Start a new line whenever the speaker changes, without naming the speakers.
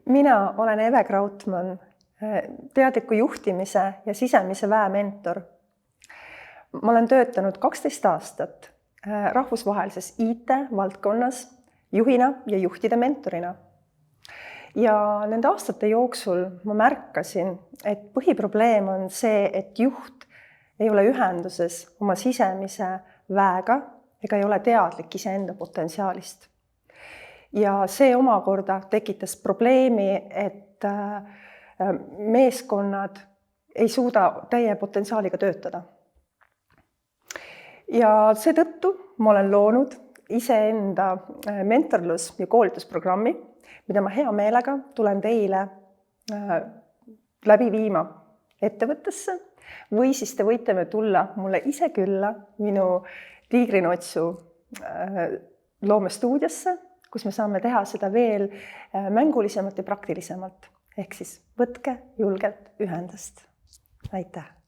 Mina olen Eve Krautmann, teadliku juhtimise ja sisemise väe mentor. Ma olen töötanud 12 aastat rahvusvahelises IT-valdkonnas juhina ja juhtide mentorina. Ja nende aastate jooksul ma märkasin, et põhiprobleem on see, et juht ei ole ühenduses oma sisemise väega ega ei ole teadlik iseenda potentsiaalist. Ja see omakorda tekitas probleemi, et meeskonnad ei suuda täie potentsiaaliga töötada. Ja seetõttu ma olen loonud iseenda mentorlus- ja koolitusprogrammi, mida ma hea meelega tulen teile läbi viima ettevõttesse või siis te võite tulla mulle ise külla minu Tiigrinotsu loomestuudiosse, kus me saame teha seda veel mängulisemalt ja praktilisemalt. Ehk siis võtke julgelt ühendust. Aitäh!